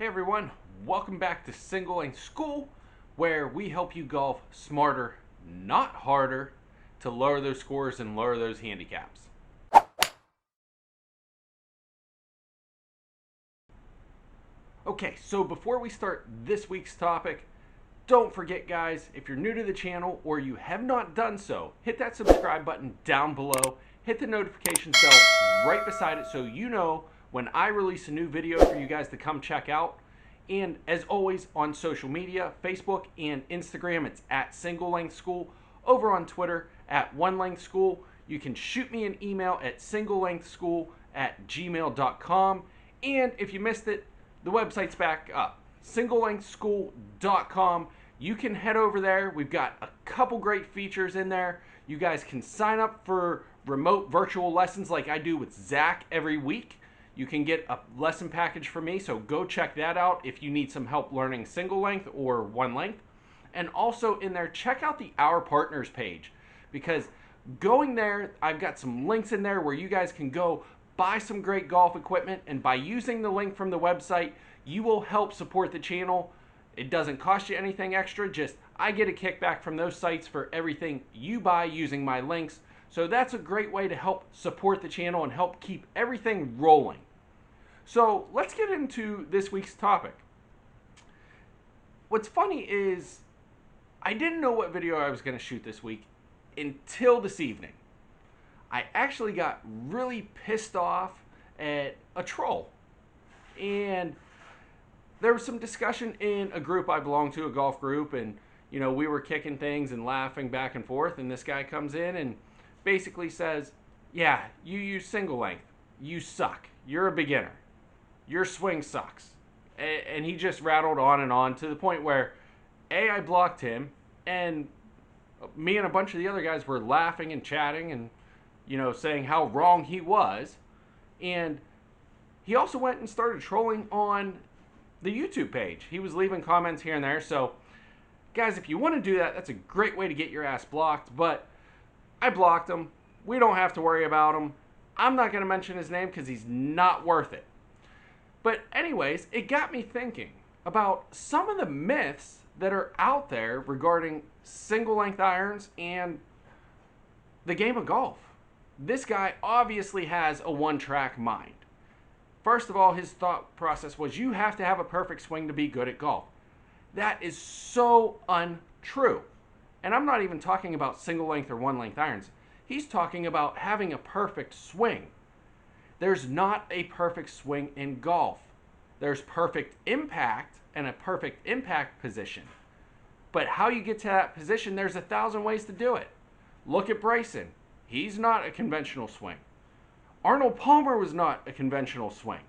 Hey everyone, welcome back to Single Length School, where we help you golf smarter, not harder, to lower those scores and lower those handicaps. Okay, so before we start this week's topic, don't forget guys, if you're new to the channel or you have not done so, hit that subscribe button down below, hit the notification bell right beside it so you know when I release a new video for you guys to come check out. And as always, on social media, Facebook and Instagram, it's at Single Length School. Over on Twitter, at One Length School. You can shoot me an email at singlelengthschool@gmail.com. And if you missed it, the website's back up, singlelengthschool.com. You can head over there. We've got a couple great features in there. You guys can sign up for remote virtual lessons like I do with Zach every week. You can get a lesson package from me, so go check that out if you need some help learning single length or one length. And also in there, check out the Our Partners page, because going there, I've got some links in there where you guys can go buy some great golf equipment, and by using the link from the website, you will help support the channel. It doesn't cost you anything extra, just I get a kickback from those sites for everything you buy using my links. So that's a great way to help support the channel and help keep everything rolling. So let's get into this week's topic. What's funny is I didn't know what video I was going to shoot this week until this evening. I actually got really pissed off at a troll. And there was some discussion in a group I belong to, a golf group, and you know, we were kicking things and laughing back and forth, and this guy comes in and basically says, yeah, you use single length. You suck. You're a beginner. Your swing sucks. And he just rattled on and on to the point where, A, I blocked him, and me and a bunch of the other guys were laughing and chatting and, you know, saying how wrong he was. And he also went and started trolling on the YouTube page. He was leaving comments here and there. So, guys, if you want to do that, that's a great way to get your ass blocked. But I blocked him. We don't have to worry about him. I'm not going to mention his name because he's not worth it. But anyways, it got me thinking about some of the myths that are out there regarding single length irons and the game of golf. This guy obviously has a one-track mind. First of all, his thought process was you have to have a perfect swing to be good at golf. That is so untrue. And I'm not even talking about single length or one length irons. He's talking about having a perfect swing. There's not a perfect swing in golf. There's perfect impact and a perfect impact position. But how you get to that position, there's 1,000 ways to do it. Look at Bryson. He's not a conventional swing. Arnold Palmer was not a conventional swing.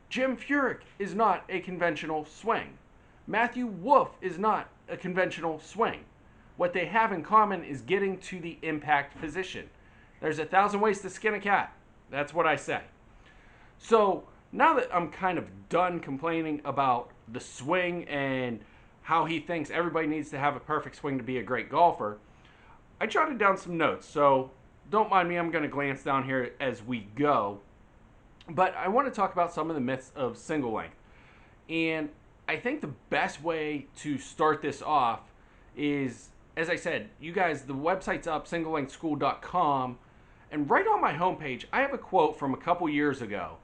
Jim Furyk is not a conventional swing. Matthew Wolff is not a conventional swing. What they have in common is getting to the impact position. There's 1,000 ways to skin a cat. That's what I say. So now that I'm kind of done complaining about the swing and how he thinks everybody needs to have a perfect swing to be a great golfer, I jotted down some notes. So don't mind me, I'm going to glance down here as we go. But I want to talk about some of the myths of single length. And I think the best way to start this off is, as I said, you guys, the website's up, singlelengthschool.com. And right on my homepage, I have a quote from a couple years ago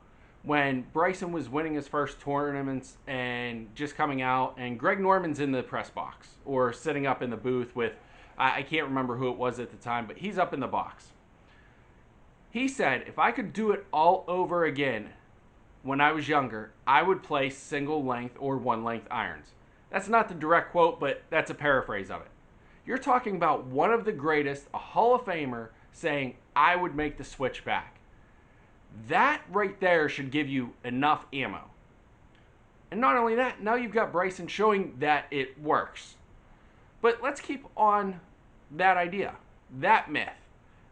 when Bryson was winning his first tournaments and just coming out, and Greg Norman's in the press box or sitting up in the booth with, I can't remember who it was at the time, but he's up in the box. He said, if I could do it all over again when I was younger, I would play single length or one length irons. That's not the direct quote, but that's a paraphrase of it. You're talking about one of the greatest, a Hall of Famer, saying, I would make the switch back. That right there should give you enough ammo. And not only that, now you've got Bryson showing that it works. But let's keep on that idea, that myth,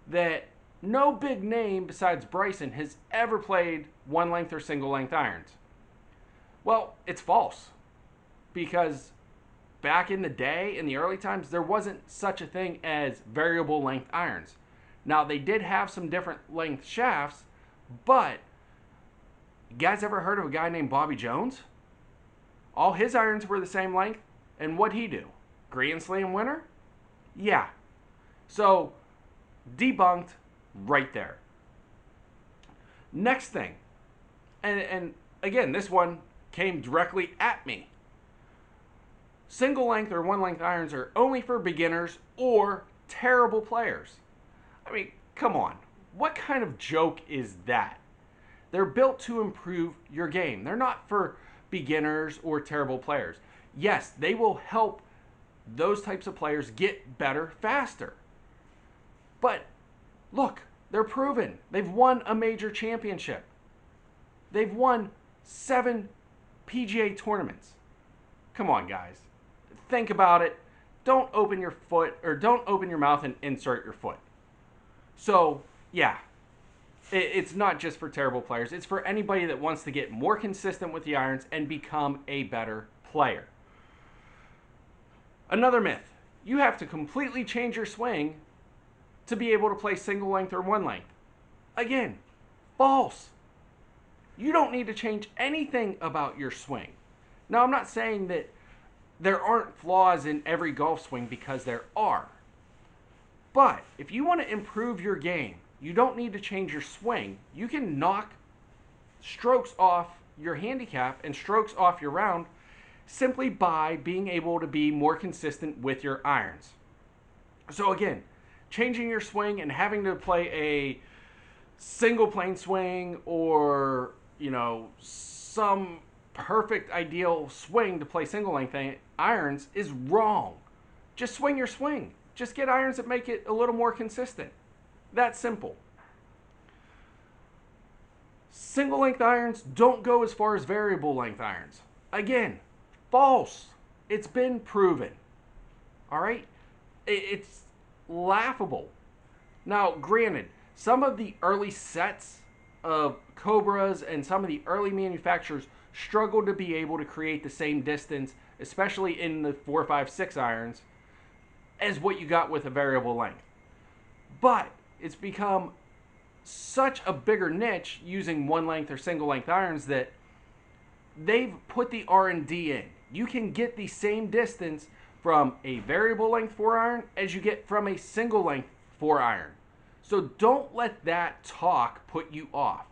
that no big name besides Bryson has ever played one length or single length irons. Well, it's false. Because back in the day, in the early times, there wasn't such a thing as variable length irons. Now, they did have some different length shafts, but you guys ever heard of a guy named Bobby Jones? All his irons were the same length, and what'd he do? Grand Slam winner? Yeah. So, debunked right there. Next thing, and again, this one came directly at me. Single length or one length irons are only for beginners or terrible players. I mean, come on. What kind of joke is that? They're built to improve your game. They're not for beginners or terrible players. Yes, they will help those types of players get better faster. But look, they're proven. They've won a major championship. They've won 7 PGA tournaments. Come on, guys. Think about it. Don't open your foot, or don't open your mouth and insert your foot. So, yeah, it's not just for terrible players. It's for anybody that wants to get more consistent with the irons and become a better player. Another myth. You have to completely change your swing to be able to play single length or one length. Again, false. You don't need to change anything about your swing. Now, I'm not saying that there aren't flaws in every golf swing, because there are. But if you want to improve your game, you don't need to change your swing. You can knock strokes off your handicap and strokes off your round simply by being able to be more consistent with your irons. So again, changing your swing and having to play a single plane swing or, some perfect ideal swing to play single length irons is wrong. Just swing your swing. Just get irons that make it a little more consistent. That simple. Single length irons don't go as far as variable length irons. Again, false. It's been proven. All right? It's laughable. Now, granted, some of the early sets of Cobras and some of the early manufacturers struggled to be able to create the same distance, especially in the 4, 5, 6 irons, as what you got with a variable length. But it's become such a bigger niche using one length or single length irons that they've put the R&D in. You can get the same distance from a variable length 4 iron as you get from a single length 4 iron. So don't let that talk put you off.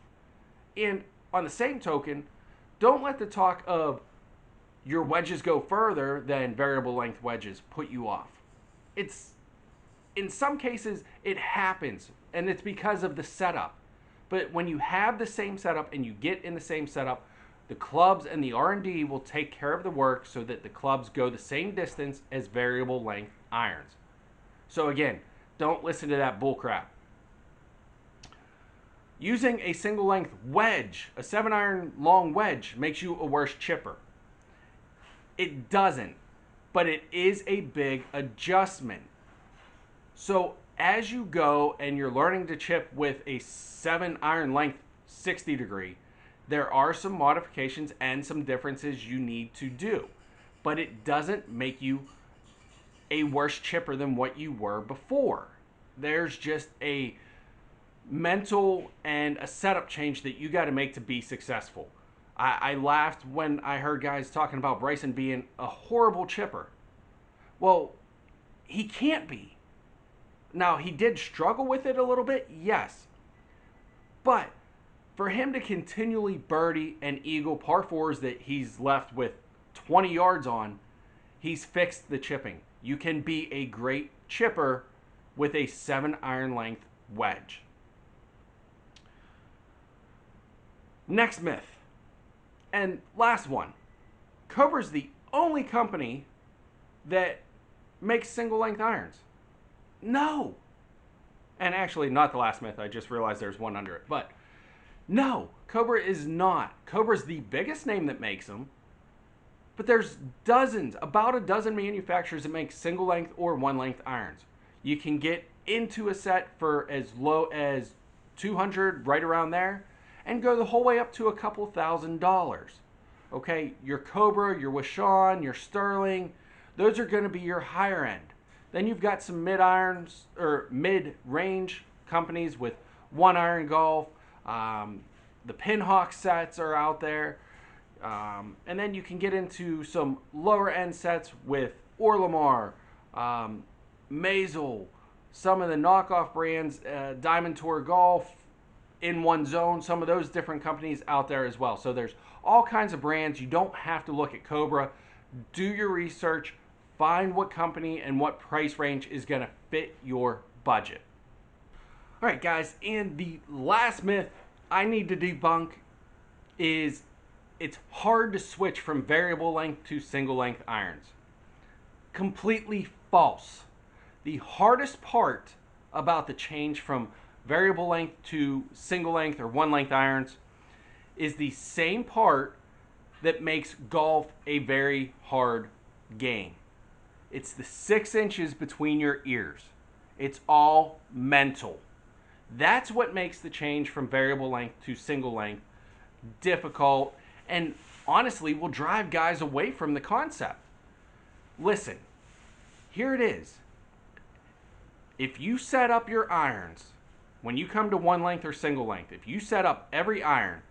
And on the same token, don't let the talk of your wedges go further than variable length wedges put you off. It's, in some cases, it happens, and it's because of the setup. But when you have the same setup and you get in the same setup, the clubs and the R&D will take care of the work so that the clubs go the same distance as variable length irons. So again, don't listen to that bullcrap. Using a single length wedge, a 7 iron long wedge, makes you a worse chipper. It doesn't, but it is a big adjustment. So as you go and you're learning to chip with a 7 iron length 60 degree, there are some modifications and some differences you need to do. But it doesn't make you a worse chipper than what you were before. There's just a mental and a setup change that you got to make to be successful. I laughed when I heard guys talking about Bryson being a horrible chipper. Well, he can't be. Now, he did struggle with it a little bit, yes. But for him to continually birdie and eagle par 4s that he's left with 20 yards on, he's fixed the chipping. You can be a great chipper with a 7 iron length wedge. Next myth, and last one. Cobra's the only company that makes single length irons. No. And actually, not the last myth. I just realized there's one under it. But no, Cobra is not. Cobra's the biggest name that makes them. But there's dozens, about a dozen manufacturers that make single length or one length irons. You can get into a set for as low as $200, right around there, and go the whole way up to a couple $1,000s. Okay, your Cobra, your Wishon, your Sterling, those are going to be your higher end. Then you've got some mid-irons or mid-range companies with 1 iron golf. The Pinhawk sets are out there. And then you can get into some lower end sets with Orlamar, Mazel, some of the knockoff brands, Diamond Tour Golf, In One Zone, some of those different companies out there as well. So there's all kinds of brands. You don't have to look at Cobra. Do your research. Find what company and what price range is going to fit your budget. All right, guys, and the last myth I need to debunk is it's hard to switch from variable length to single length irons. Completely false. The hardest part about the change from variable length to single length or one length irons is the same part that makes golf a very hard game. It's the 6 inches between your ears. It's all mental. That's what makes the change from variable length to single length difficult and honestly will drive guys away from the concept. Listen, here it is. If you set up your irons, when you come to one length or single length, if you set up every iron,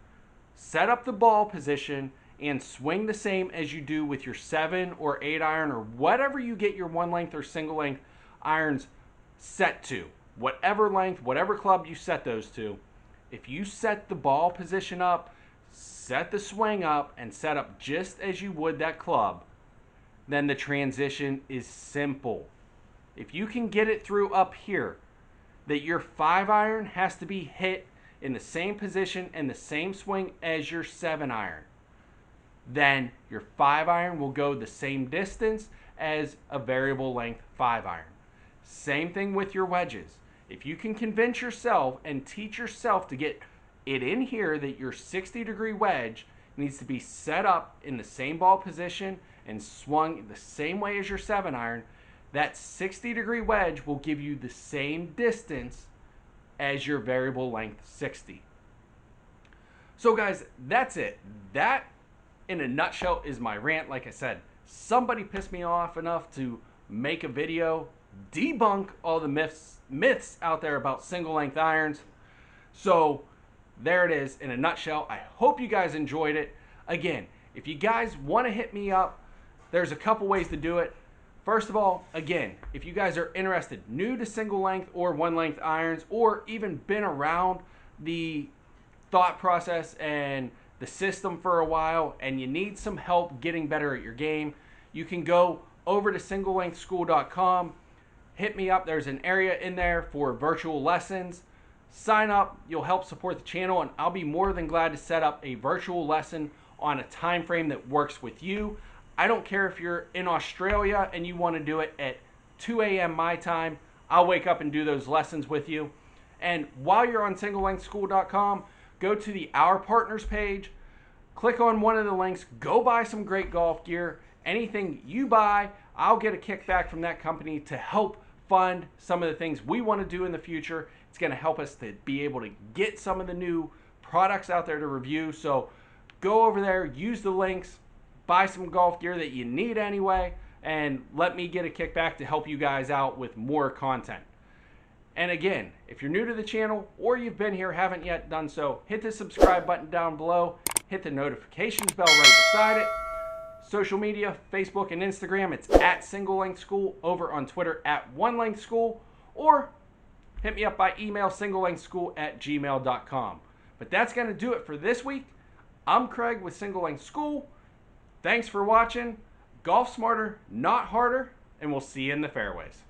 set up the ball position, and swing the same as you do with your 7 or 8 iron or whatever you get your one length or single length irons set to, whatever length, whatever club you set those to, if you set the ball position up, set the swing up, and set up just as you would that club, then the transition is simple. If you can get it through up here, that your 5 iron has to be hit in the same position and the same swing as your 7 iron, then your 5 iron will go the same distance as a variable length 5 iron. Same thing with your wedges. If you can convince yourself and teach yourself to get it in here that your 60-degree wedge needs to be set up in the same ball position and swung the same way as your 7 iron, that 60-degree wedge will give you the same distance as your variable length 60. So guys, that's it. That in a nutshell is my rant. Like I said, somebody pissed me off enough to make a video, debunk all the myths out there about single length irons. So there it is in a nutshell. I hope you guys enjoyed it. Again, if you guys want to hit me up, there's a couple ways to do it. First of all, again, if you guys are interested, new to single length or one length irons, or even been around the thought process and the system for a while and you need some help getting better at your game, you can go over to singlelengthschool.com, hit me up. There's an area in there for virtual lessons. Sign up, you'll help support the channel, and I'll be more than glad to set up a virtual lesson on a time frame that works with you. I don't care if you're in Australia and you want to do it at 2 a.m. my time. I'll wake up and do those lessons with you. And while you're on singlelengthschool.com, go to the Our Partners page, click on one of the links, go buy some great golf gear. Anything you buy, I'll get a kickback from that company to help fund some of the things we want to do in the future. It's going to help us to be able to get some of the new products out there to review. So go over there, use the links, buy some golf gear that you need anyway, and let me get a kickback to help you guys out with more content. And again, if you're new to the channel or you've been here, haven't yet done so, hit the subscribe button down below, hit the notifications bell right beside it. Social media, Facebook and Instagram, it's at Single Length School. Over on Twitter at One Length School, or hit me up by email, singlelengthschool@gmail.com. But that's going to do it for this week. I'm Craig with Single Length School. Thanks for watching. Golf smarter, not harder, and we'll see you in the fairways.